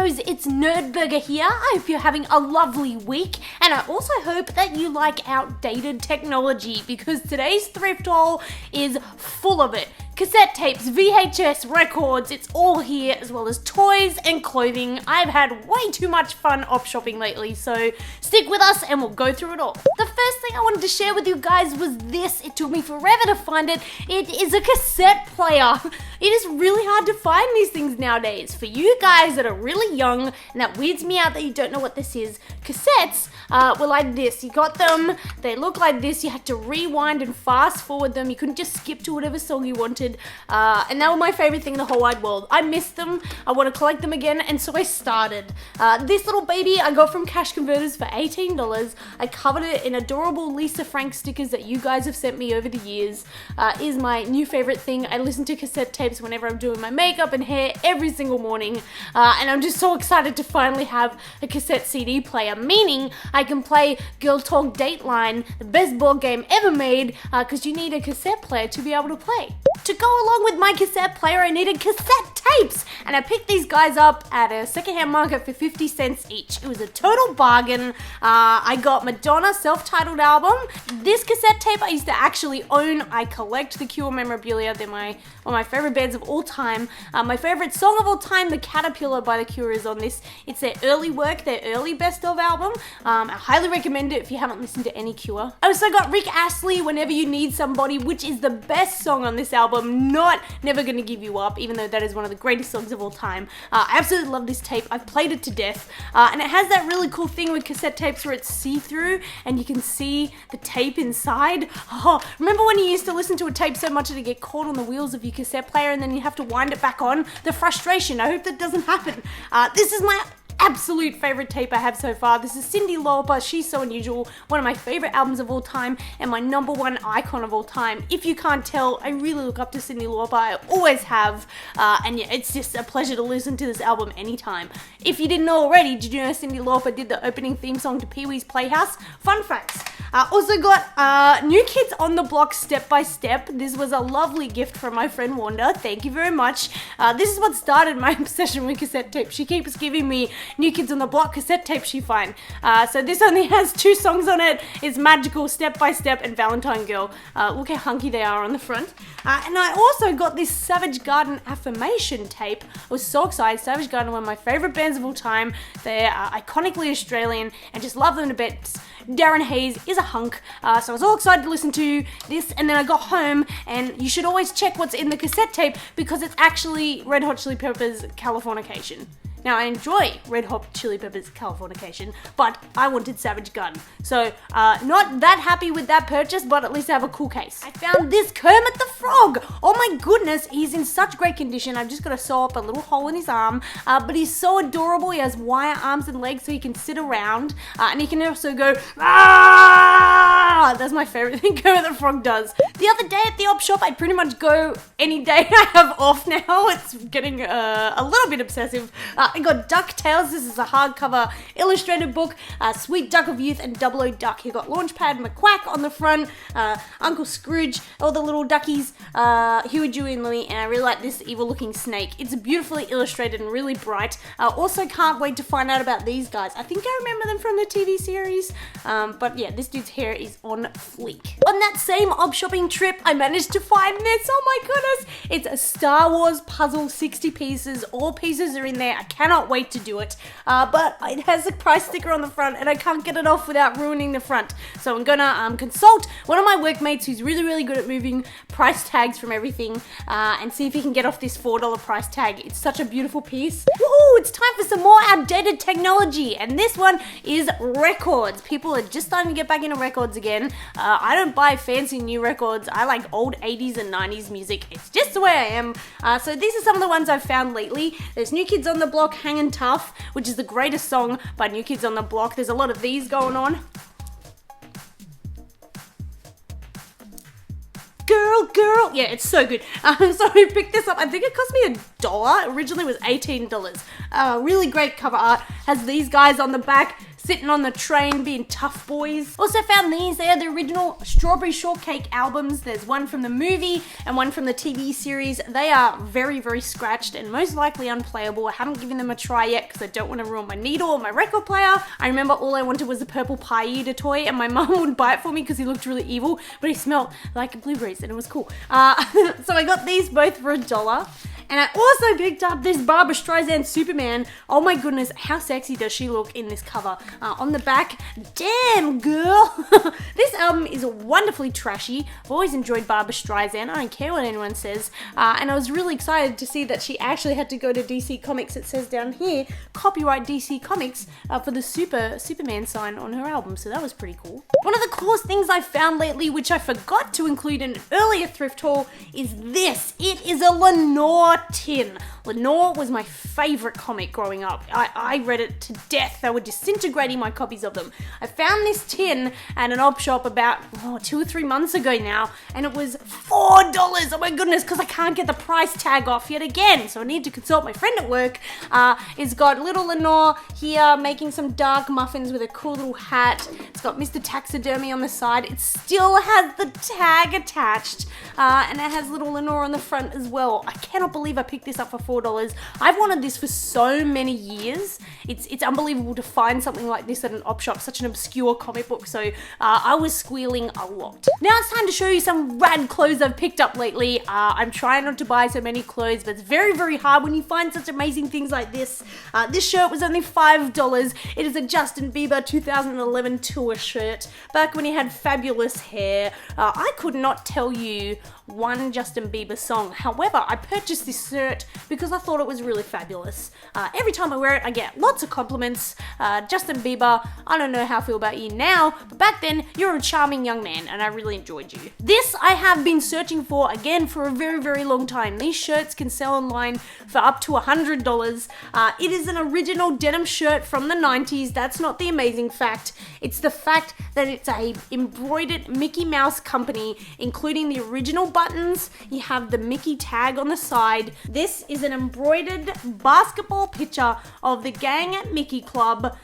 nerdos, it's Nerdburger here. I hope you're having a lovely week, and I also hope that you like outdated technology, because today's thrift haul is full of it. Cassette tapes, VHS, records, it's all here, as well as toys and clothing. I've had way too much fun op shopping lately, so stick with us and we'll go through it all. The first thing I wanted to share with you guys was this. It took me forever to find it. It is a cassette player. It is really hard to find these things nowadays. For you guys that are really young, and that weirds me out that you don't know what this is, cassettes were like this. You got them, they look like this, you had to rewind and fast forward them, you couldn't just skip to whatever song you wanted, and they were my favorite thing in the whole wide world. I missed them, I want to collect them again, and so I started. This little baby I got from Cash Converters for $18. I covered it in adorable Lisa Frank stickers that you guys have sent me over the years. Is my new favorite thing. I listen to cassette tapes whenever I'm doing my makeup and hair every single morning, and I'm just so excited to finally have a cassette CD player, meaning I can play Girl Talk Dateline, the best board game ever made, because you need a cassette player to be able to play. To go along with my cassette player, I needed cassette tapes, and I picked these guys up at a secondhand market for 50 cents each. It was a total bargain. I got Madonna's self-titled album. This cassette tape I used to actually own. I collect the Cure memorabilia. They're one of my favorite bands of all time. My favorite song of all time, The Caterpillar by The Cure, is on this. It's their early work, their early best of album. I highly recommend it if you haven't listened to any Cure. I also got Rick Astley, Whenever You Need Somebody, which is the best song on this album, not Never Gonna Give You Up, even though that is one of the greatest songs of all time. I absolutely love this tape. I've played it to death, and it has that really cool thing with cassette tapes where it's see-through and you can see the tape inside. Oh, remember when you used to listen to a tape so much that it get caught on the wheels of your cassette player and then you have to wind it back on? The frustration. I hope that doesn't happen. This is my absolute favorite tape I have so far. This is Cyndi Lauper, She's So Unusual, one of my favorite albums of all time and my #1 icon of all time. If you can't tell, I really look up to Cyndi Lauper. I always have, and yeah, it's just a pleasure to listen to this album anytime. If you didn't know already, did you know Cyndi Lauper did the opening theme song to Pee-wee's Playhouse? Fun facts. Also got New Kids on the Block Step by Step. This was a lovely gift from my friend Wanda. Thank you very much. This is what started my obsession with cassette tapes. She keeps giving me New Kids on the Block cassette tapes she finds. So this only has 2 songs on it. It's Magical, Step by Step, and Valentine Girl. Look how hunky they are on the front. And I also got this Savage Garden Affirmation tape. I was so excited. Savage Garden, one of my favorite bands of all time. They're iconically Australian and just love them to bits. Darren Hayes is a hunk, so I was all excited to listen to this, and then I got home, and you should always check what's in the cassette tape because it's actually Red Hot Chili Peppers' Californication. Now, I enjoy Red Hot Chili Peppers' Californication, but I wanted Savage Garden. So, not that happy with that purchase, but at least I have a cool case. I found this Kermit the Frog. Oh my goodness, he's in such great condition. I've just got to sew up a little hole in his arm, but he's so adorable. He has wire arms and legs so he can sit around, and he can also go, ah! That's my favorite thing Kermit the Frog does. The other day at the op shop, I pretty much go any day I have off now. It's getting a little bit obsessive. I got DuckTales. This is a hardcover illustrated book. Sweet Duck of Youth and Double O Duck. You got Launchpad McQuack on the front, Uncle Scrooge, all the little duckies, Huey, Dewey, and Louie, and I really like this evil-looking snake. It's beautifully illustrated and really bright. Also can't wait to find out about these guys. I think I remember them from the TV series, but yeah, this dude's hair is on fleek. On that same op shopping trip, I managed to find this. Oh my goodness! It's a Star Wars puzzle, 60 pieces. All pieces are in there. I cannot wait to do it, but it has a price sticker on the front and I can't get it off without ruining the front. So I'm gonna consult one of my workmates who's really good at moving price tags from everything and see if he can get off this $4 price tag. It's such a beautiful piece. Woohoo! It's time for some more outdated technology, and this one is records. People are just starting to get back into records again. I don't buy fancy new records. I like old 80s and 90s music. It's just the way I am. So these are some of the ones I've found lately. There's New Kids on the Block, Hangin' Tough, which is the greatest song by New Kids on the Block. There's a lot of these going on. Girl, yeah, it's so good. So I picked this up. I think it cost me $1. Originally it was $18. Really great cover art. Has these guys on the back sitting on the train being tough boys. Also found these. They are the original Strawberry Shortcake albums. There's one from the movie and one from the TV series. They are very, very scratched and most likely unplayable. I haven't given them a try yet because I don't want to ruin my needle or my record player. I remember all I wanted was a purple pie eater toy, and my mum would buy it for me because he looked really evil, but he smelled like blueberries and it was cool. So I got these both for $1. And I also picked up this Barbra Streisand Superman. Oh my goodness, how sexy does she look in this cover? On the back, damn girl. This album is wonderfully trashy. I've always enjoyed Barbra Streisand. I don't care what anyone says. And I was really excited to see that she actually had to go to DC Comics. It says down here, copyright DC Comics, for the Superman sign on her album. So that was pretty cool. One of the coolest things I found lately, which I forgot to include in an earlier thrift haul, is this. It is a Lenore tin. Lenore was my favorite comic growing up. I read it to death. They were disintegrating my copies of them. I found this tin at an op shop about 2 or 3 months ago now, and it was $4. Oh my goodness, because I can't get the price tag off yet again. So I need to consult my friend at work. It's got little Lenore here making some dark muffins with a cool little hat. It's got Mr. Taxidermy on the side. It still has the tag attached, and it has little Lenore on the front as well. I cannot believe I picked this up for $4. I've wanted this for so many years. It's unbelievable to find something like this at an op shop, such an obscure comic book, so I was squealing a lot. Now it's time to show you some rad clothes I've picked up lately. I'm trying not to buy so many clothes, but it's very, very hard when you find such amazing things like this. This shirt was only $5. It is a Justin Bieber 2011 tour shirt, back when he had fabulous hair. I could not tell you one Justin Bieber song. However, I purchased this shirt because I thought it was really fabulous. Every time I wear it, I get lots of compliments. Justin Bieber, I don't know how I feel about you now, but back then, you're a charming young man and I really enjoyed you. This I have been searching for, again, for a very, very long time. These shirts can sell online for up to $100. It is an original denim shirt from the 90s. That's not the amazing fact. It's the fact that it's a embroidered Mickey Mouse company, including the original buttons. You have the Mickey tag on the side. This is an embroidered basketball picture of the gang at Mickey Club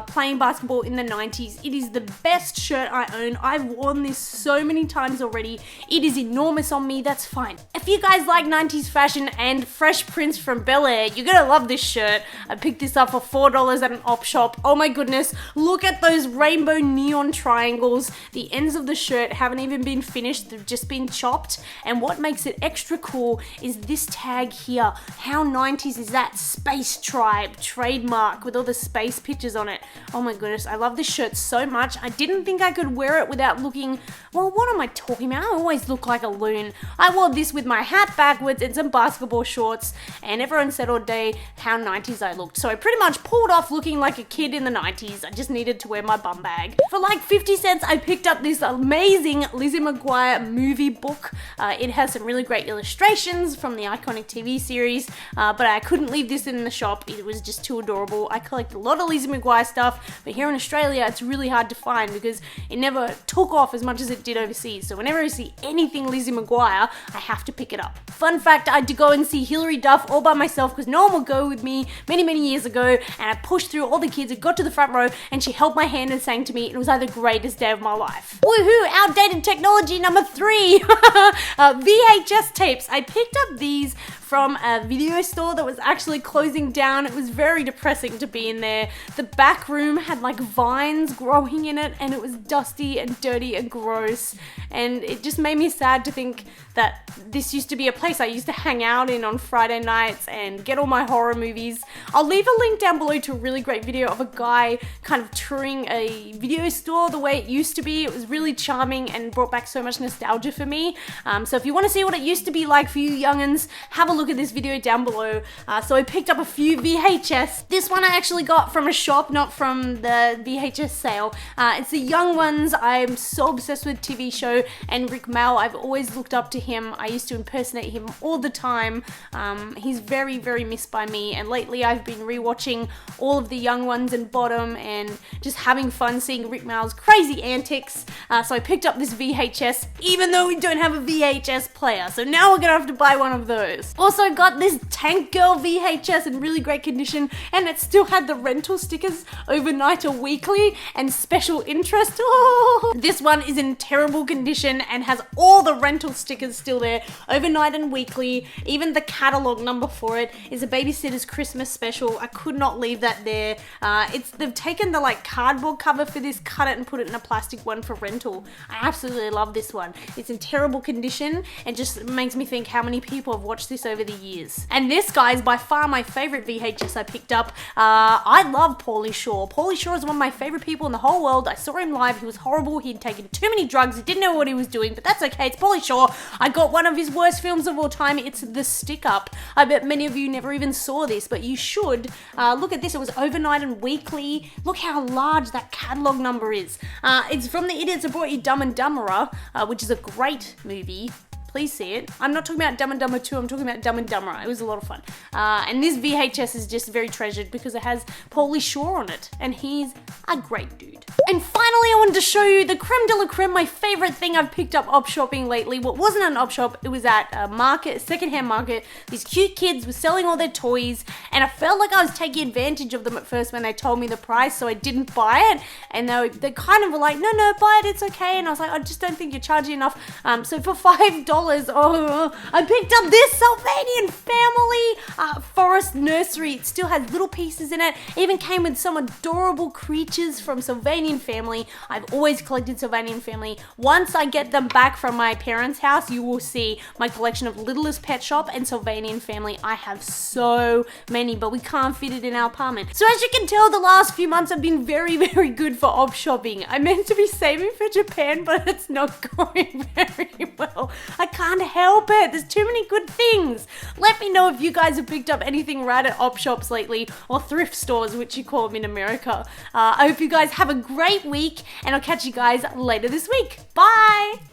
playing basketball in the 90s. It is the best shirt I own. I've worn this so many times already. It is enormous on me. That's fine. If you guys like 90s fashion and Fresh Prince from Bel-Air, you're gonna love this shirt. I picked this up for $4 at an op shop. Oh my goodness, look at those rainbow neon triangles. The ends of the shirt haven't even been finished. They've just been chopped. And what makes it extra cool is this tag here. How 90s is that? Space Tribe trademark with all the space pictures on it. Oh my goodness, I love this shirt so much. I didn't think I could wear it without looking, well, what am I talking about? I always look like a loon. I wore this with my hat backwards and some basketball shorts, and everyone said all day how 90s I looked. So I pretty much pulled off looking like a kid in the 90s. I just needed to wear my bum bag. For like 50 cents, I picked up this amazing Lizzie McGuire movie book. It has some really great illustrations from the iconic TV series, but I couldn't leave this in the shop. It was just too adorable. I collect a lot of Lizzie McGuire stuff, but here in Australia, it's really hard to find because it never took off as much as it did overseas. So whenever I see anything Lizzie McGuire, I have to pick it up. Fun fact, I had to go and see Hilary Duff all by myself because no one would go with me many, many years ago, and I pushed through all the kids and got to the front row, and she held my hand and sang to me. It was like the greatest day of my life. Woohoo! Outdated technology number 3. VHS tapes. I picked up these from a video store that was actually closing down. It was very depressing to be in there. The back room had like vines growing in it, and it was dusty and dirty and gross, and it just made me sad to think that this used to be a place I used to hang out in on Friday nights and get all my horror movies. I'll leave a link down below to a really great video of a guy kind of touring a video store the way it used to be. It was really charming and brought back so much nostalgia for me. So if you want to see what it used to be like for you youngins, have a look at this video down below. So I picked up a few VHS. This one I actually got from a shop, not from the VHS sale. It's the Young Ones. I'm so obsessed with TV show and Rick Mel. I've always looked up to him. I used to impersonate him all the time. He's very, very missed by me, and lately I've been rewatching all of the Young Ones and Bottom and just having fun seeing Rick Mel's crazy antics. So I picked up this VHS, even though we don't have a VHS player. So now we're gonna have to buy one of those. hilarious. Also got this Tank Girl VHS in really great condition, and it still had the rental stickers overnight or weekly and special interest. Oh, this one is in terrible condition and has all the rental stickers still there, overnight and weekly. Even the catalog number for it is a Babysitter's Christmas special. I could not leave that there. They've taken the like cardboard cover for this, cut it and put it in a plastic one for rental. I absolutely love this one. It's in terrible condition and just makes me think how many people have watched this over the years. And this guy is by far my favorite VHS I picked up. I love Pauly Shore. Pauly Shore is one of my favorite people in the whole world. I saw him live. He was horrible. He'd taken too many drugs. He didn't know what he was doing, but that's okay. It's Pauly Shore. I got one of his worst films of all time. It's The Stick Up. I bet many of you never even saw this, but you should. Look at this. It was overnight and weekly. Look how large that catalog number is. It's from The Idiots That Brought You Dumb and Dumberer, which is a great movie. Please see it. I'm not talking about Dumb and Dumber 2, I'm talking about Dumb and Dumberer. It was a lot of fun. And this VHS is just very treasured because it has Pauly Shore on it, and he's a great dude. And finally, I wanted to show you the creme de la creme, my favorite thing I've picked up op shopping lately. Well, it wasn't an op shop, it was at a market, a secondhand market. These cute kids were selling all their toys, and I felt like I was taking advantage of them at first when they told me the price, so I didn't buy it. And they kind of were like, no, buy it, it's okay. And I was like, I just don't think you're charging enough. So for $5, I picked up this Sylvanian Family Forest Nursery. It still has little pieces in it. It even came with some adorable creatures from Sylvanian Family. I've always collected Sylvanian Family. Once I get them back from my parents' house, you will see my collection of Littlest Pet Shop and Sylvanian Family. I have so many, but we can't fit it in our apartment. So as you can tell, the last few months have been very, very good for op shopping. I meant to be saving for Japan, but it's not going very well. I can't help it. There's too many good things. Let me know if you guys have picked up anything right at op shops lately, or thrift stores, which you call them in America. I hope you guys have a great week, and I'll catch you guys later this week. Bye!